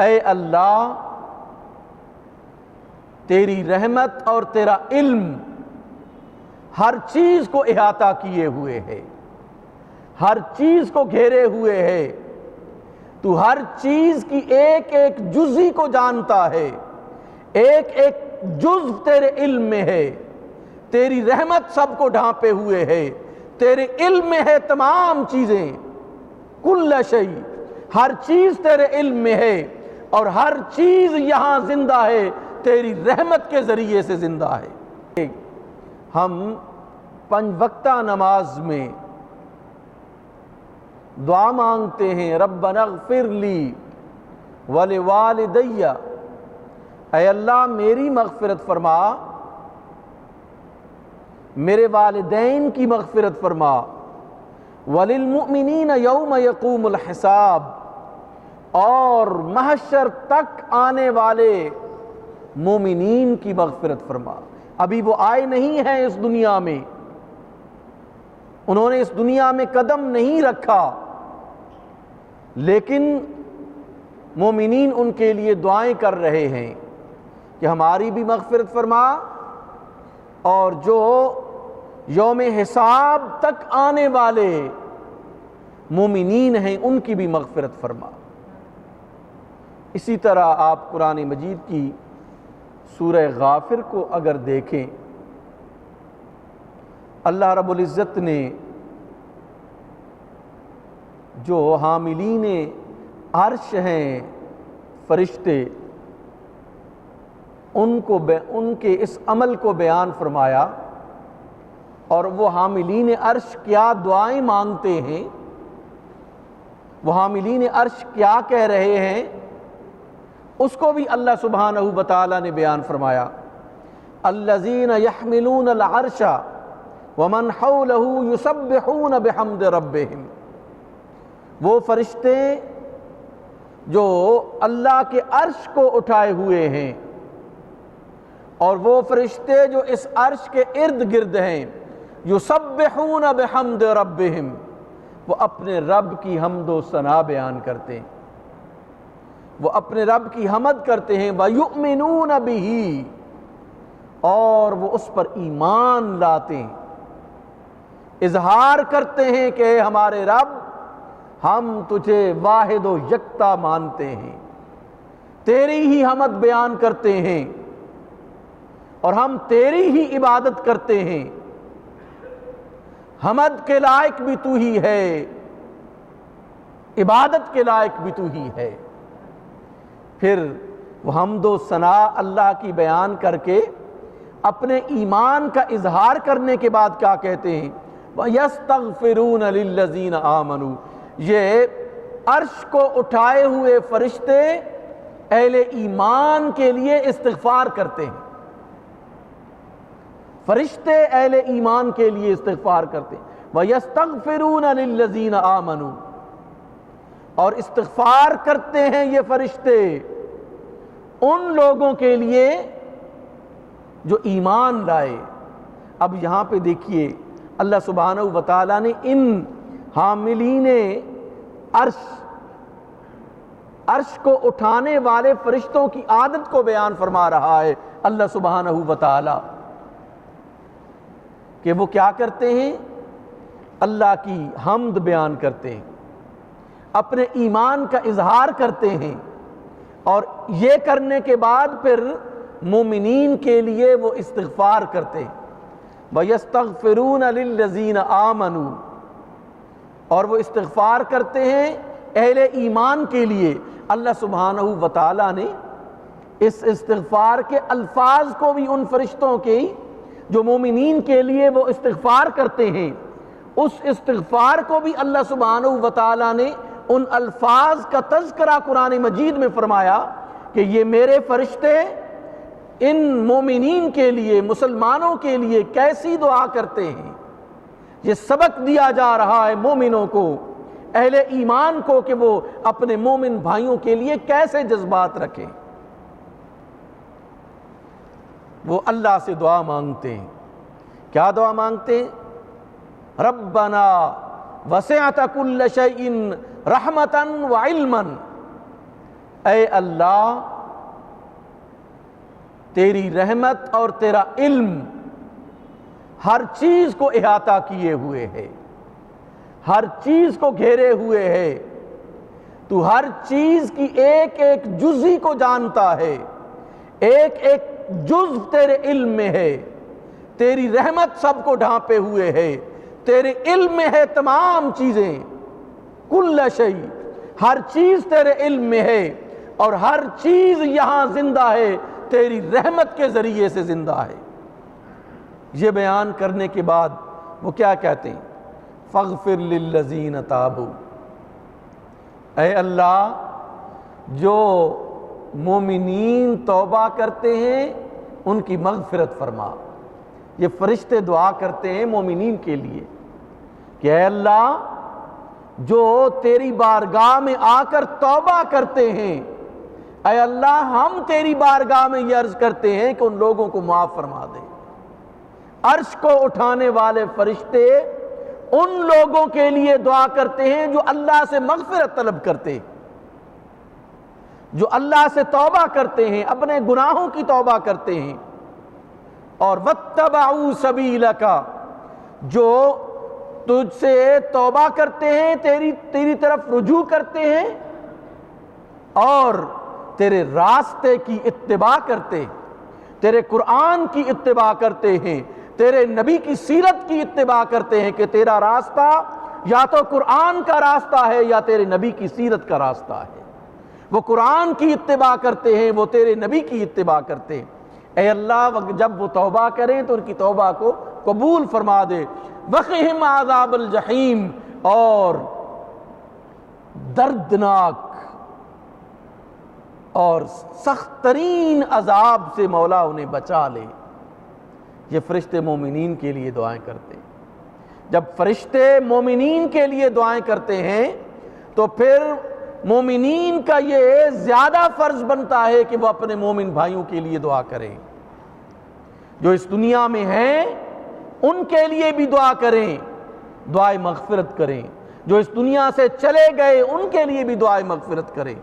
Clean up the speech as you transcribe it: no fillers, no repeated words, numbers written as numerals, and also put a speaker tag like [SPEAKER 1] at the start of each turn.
[SPEAKER 1] اے اللہ تیری رحمت اور تیرا علم ہر چیز کو احاطہ کیے ہوئے ہے، ہر چیز کو گھیرے ہوئے ہے، تو ہر چیز کی ایک ایک جزئی کو جانتا ہے، ایک ایک جز تیرے علم میں ہے، تیری رحمت سب کو ڈھانپے ہوئے ہے، تیرے علم میں ہے تمام چیزیں، کل شیء، ہر چیز تیرے علم میں ہے، اور ہر چیز یہاں زندہ ہے تیری رحمت کے ذریعے سے زندہ ہے۔ ہم 5 وقتہ نماز میں دعا مانگتے ہیں، ربنا اغفر لی ولوالدی، اے اللہ میری مغفرت فرما، میرے والدین کی مغفرت فرما، وللمؤمنین یوم یقوم الحساب، اور محشر تک آنے والے مومنین کی مغفرت فرما۔ ابھی وہ آئے نہیں ہیں اس دنیا میں، انہوں نے اس دنیا میں قدم نہیں رکھا، لیکن مومنین ان کے لیے دعائیں کر رہے ہیں کہ ہماری بھی مغفرت فرما، اور جو یوم حساب تک آنے والے مومنین ہیں ان کی بھی مغفرت فرما۔ اسی طرح آپ قرآن مجید کی سورہ غافر کو اگر دیکھیں، اللہ رب العزت نے جو حاملین عرش ہیں فرشتے، ان کے اس عمل کو بیان فرمایا، اور وہ حاملین عرش کیا دعائیں مانگتے ہیں، وہ حاملین عرش کیا کہہ رہے ہیں، اس کو بھی اللہ سبحانہ و تعالیٰ نے بیان فرمایا۔ الذین یحملون العرش ومن حولہ یسبحون بحمد ربہم، وہ فرشتے جو اللہ کے عرش کو اٹھائے ہوئے ہیں، اور وہ فرشتے جو اس عرش کے ارد گرد ہیں، یسبحون بحمد ربہم، وہ اپنے رب کی حمد و ثنا بیان کرتے ہیں، وہ اپنے رب کی حمد کرتے ہیں، وَيُؤْمِنُونَ بِهِ، اور وہ اس پر ایمان لاتے ہیں، اظہار کرتے ہیں کہ اے ہمارے رب ہم تجھے واحد و یکتا مانتے ہیں، تیری ہی حمد بیان کرتے ہیں، اور ہم تیری ہی عبادت کرتے ہیں، حمد کے لائق بھی تو ہی ہے، عبادت کے لائق بھی تو ہی ہے۔ پھر وہ حمد و ثنا اللہ کی بیان کر کے اپنے ایمان کا اظہار کرنے کے بعد کیا کہتے ہیں؟ وَيَسْتَغْفِرُونَ لِلَّذِينَ آمَنُوا، یہ عرش کو اٹھائے ہوئے فرشتے اہل ایمان کے لیے استغفار کرتے ہیں، فرشتے اہل ایمان کے لیے استغفار کرتے ہیں، وَيَسْتَغْفِرُونَ لِلَّذِينَ آمَنُوا، اور استغفار کرتے ہیں یہ فرشتے ان لوگوں کے لیے جو ایمان لائے۔ اب یہاں پہ دیکھیے اللہ سبحانہ و تعالیٰ نے ان حاملین عرش کو اٹھانے والے فرشتوں کی عادت کو بیان فرما رہا ہے اللہ سبحانہ و تعالیٰ، کہ وہ کیا کرتے ہیں؟ اللہ کی حمد بیان کرتے ہیں، اپنے ایمان کا اظہار کرتے ہیں، اور یہ کرنے کے بعد پھر مومنین کے لیے وہ استغفار کرتے ہیں، وَيَسْتَغْفِرُونَ لِلَّذِينَ آمَنُوا، اور وہ استغفار کرتے ہیں اہل ایمان کے لیے۔ اللہ سبحانہ و تعالیٰ نے اس استغفار کے الفاظ کو بھی ان فرشتوں کے جو مومنین کے لیے وہ استغفار کرتے ہیں، اس استغفار کو بھی اللہ سبحانہ و تعالیٰ نے ان الفاظ کا تذکرہ قرآن مجید میں فرمایا کہ یہ میرے فرشتے ان مومنین کے لیے، مسلمانوں کے لیے کیسی دعا کرتے ہیں۔ یہ سبق دیا جا رہا ہے مومنوں کو، اہل ایمان کو، کہ وہ اپنے مومن بھائیوں کے لیے کیسے جذبات رکھیں۔ وہ اللہ سے دعا مانگتے ہیں، کیا دعا مانگتے ہیں؟ ربنا وسعت کل شیء رحمتا وعلما، اے اللہ تیری رحمت اور تیرا علم ہر چیز کو احاطہ کیے ہوئے ہے، ہر چیز کو گھیرے ہوئے ہے، تو ہر چیز کی ایک ایک جزئی کو جانتا ہے، ایک ایک جز تیرے علم میں ہے، تیری رحمت سب کو ڈھانپے ہوئے ہے، تیرے علم میں ہے تمام چیزیں، کل شیء، ہر چیز تیرے علم میں ہے، اور ہر چیز یہاں زندہ ہے تیری رحمت کے ذریعے سے زندہ ہے۔ یہ بیان کرنے کے بعد وہ کیا کہتے ہیں؟ فاغفر للذین تابوا، اے اللہ جو مومنین توبہ کرتے ہیں ان کی مغفرت فرما۔ یہ فرشتے دعا کرتے ہیں مومنین کے لیے کہ اے اللہ جو تیری بارگاہ میں آ کر توبہ کرتے ہیں، اے اللہ ہم تیری بارگاہ میں یہ عرض کرتے ہیں کہ ان لوگوں کو معاف فرما دے۔ عرش کو اٹھانے والے فرشتے ان لوگوں کے لیے دعا کرتے ہیں جو اللہ سے مغفرت طلب کرتے ہیں، جو اللہ سے توبہ کرتے ہیں، اپنے گناہوں کی توبہ کرتے ہیں، اور واتبعوا سبیلک، جو تجھ سے توبہ کرتے ہیں، تیری طرف رجوع کرتے ہیں اور تیرے راستے کی اتباع کرتے، تیرے قرآن کی اتباع کرتے ہیں، تیرے نبی کی سیرت کی اتباع کرتے ہیں کہ تیرا راستہ یا تو قرآن کا راستہ ہے یا تیرے نبی کی سیرت کا راستہ ہے۔ وہ قرآن کی اتباع کرتے ہیں، وہ تیرے نبی کی اتباع کرتے ہیں۔ اے اللہ جب وہ توبہ کریں تو ان کی توبہ کو قبول فرما دے۔ وقہم عذاب الجحیم، اور دردناک اور سخت ترین عذاب سے مولا انہیں بچا لے۔ یہ فرشتے مومنین کے لیے دعائیں کرتے ہیں۔ جب فرشتے مومنین کے لیے دعائیں کرتے ہیں تو پھر مومنین کا یہ زیادہ فرض بنتا ہے کہ وہ اپنے مومن بھائیوں کے لیے دعا کریں، جو اس دنیا میں ہیں ان کے لیے بھی دعا کریں، دعائے مغفرت کریں، جو اس دنیا سے چلے گئے ان کے لیے بھی دعائے مغفرت کریں۔